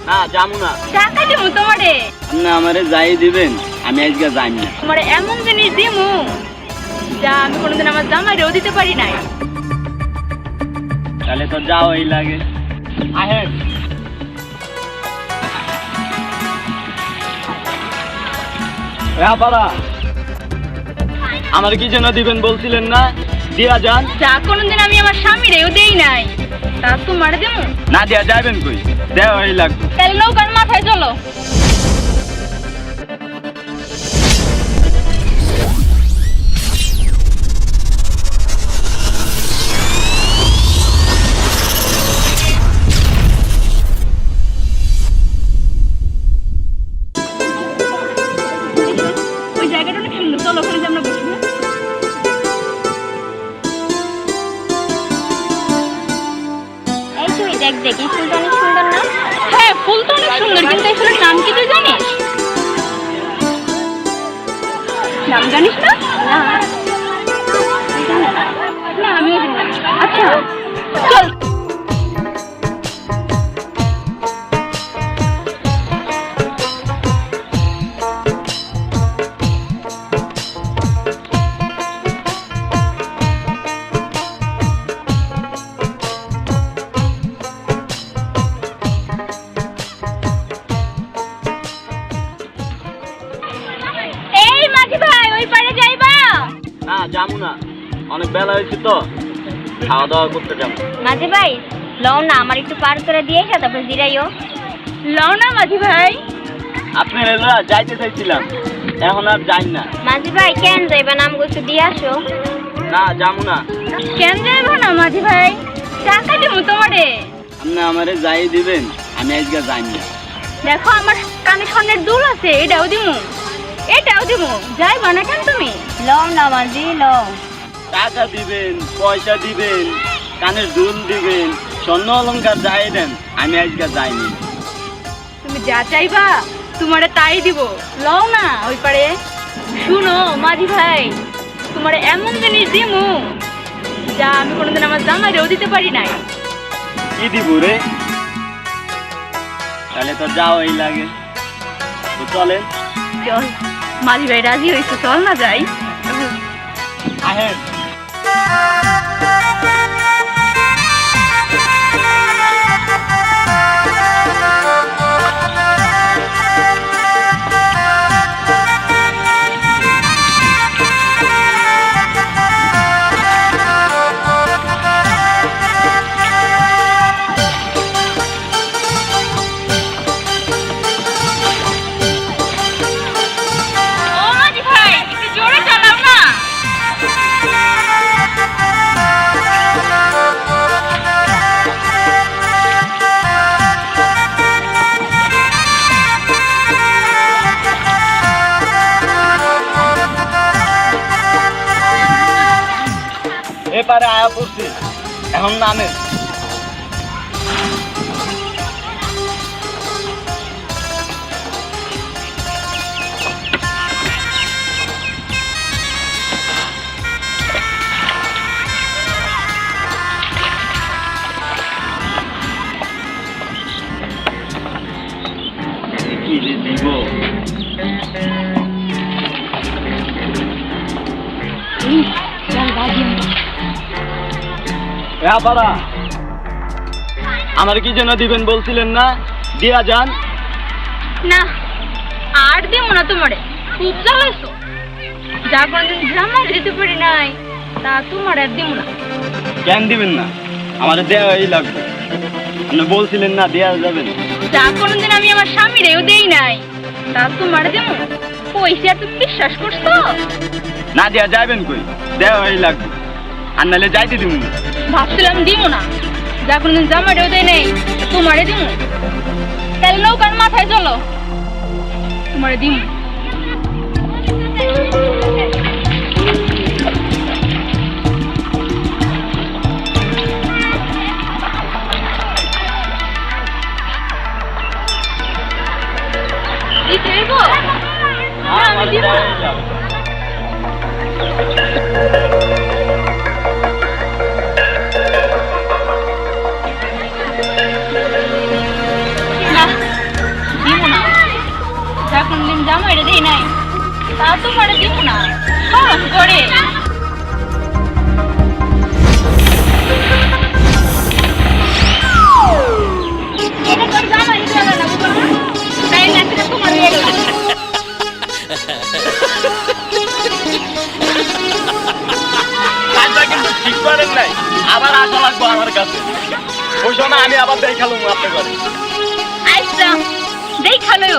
না যাবো না। টাকা দিমু তোমারে। না আমারে যাই দিবেন, আমি আজকে যাই না। তোমারে এমন জিনিস দিমু যা আমি কোনোদিন আমার জামাইরেও দিতে পারি নাই। তাহলে তো যাও এই লাগে। আহেন পাড়া, আমার কি যেন দিবেন বলছিলেন না, দিয়া যান। যা কোনোদিন আমি আমার স্বামীরেও দেই নাই তা তোমারে দিমু। না দিয়া যাবেন কই, দেও এই লাগবে। তাহলে নৌকার মাথায় চলো। ওই জায়গাটা অনেক সুন্দর, চলো ওখানে যে আমরা বসবো। এই তুই দেখ দেখ, এই ফুলটা অনেক সুন্দর না? হ্যাঁ ফুল তো অনেক সুন্দর, কিন্তু এই ফুলের নাম কি তুই জানিস? নাম জানিস না? না। না আমিও জানি না। আচ্ছা চল। এই মাঝি ভাই, ওই পারে যাইবা? না যাবো না, অনেক বেলা হয়েছে তো, খাওয়া দাওয়া করতে যাবো। মাঝে ভাই লও না, আমার একটু পার করে দিয়ে এসো, তারপর জিরাইও। লও না মাঝি ভাই। আপনি এলা যাইতে চাইছিলাম, এখন আর যাই না। মাঝে ভাই কেন যাইবা, নাম একটু দিয়ে আসো। না যাবো না। কেন যাইবা না মাঝি ভাই? টাকা দিমু তোমারে। আপনি আমারে যাই দিবেন, আমি আজকে যাই না। দেখো আমার কানে স্বর্ণের দুল আছে, এটাও দিমু এটাও দিমু। যাইবা না কেন তুমি? লও না মাঝি, লও। টাকা দিবেন, পয়সা দিবেন, কানের দুল দিবেন, স্বর্ণ অলংকার যাই দেন, আমি আজকে যাইনি। তুমি যা চাইবা তোমারে তাই দিব। লও না ওই পারে। শুনো মাঝি ভাই, তোমারে এমন জিনিস দিমু যা আমি কোনোদিন আমার জামাইরেও দিতে পারি নাই। কি দিব রে? তাহলে তো যাও এই লাগে। তো চলেন। চল মাঝি ভাই রাজি হয়েছে, চল না যাই। আহেন ও মাঝি ভাই, একটু জোরে চালাও না। এবারে আয়া পড়ছি, এখন নামেন। কি যে দিব? পাড়া, আমার কি যেন দিবেন বলছিলেন না, দিয়া যান। না আর দিমু না তোমারে, খুব জ্বালাইছো। যা কোনোদিন জামাই দিতে পারি নাই তা তোমার আর দিমু না। কেন দিবেন না? আমার দেওয়াই লাগবে। আপনি বলছিলেন না দেয়া যাবেন। যা কোনোদিন আমি আমার স্বামীরেও দেই নাই তা তোমার দিমু। পয়সা তুমি বিশ্বাস করছো? না দেয়া যাবেন কই, দেওয়াই লাগবে, আর নাহলে যাইতে দিব না। ভাবছিলাম দিমু না, যা কোনোদিন জামাইরেও দেই নাই তোমারে দিমু। তাহলে নৌকার মাথায় চলো, তোমারে দিমু। দিতে হইব? না, আমি দিব না। না জামাইরে দেই নাই তা তোমারে দিব না সাহস করে এটা তোর জামাই দিবে না বুঝলো না তাই নাকি তোমার হয়ে গেল কাজটা কিন্তু ঠিক করেন নাই আবার আসা লাগবো আমার কাছে ওই সময় আমি আবার দেখালাম আপনার ঘরে আচ্ছা দেখালো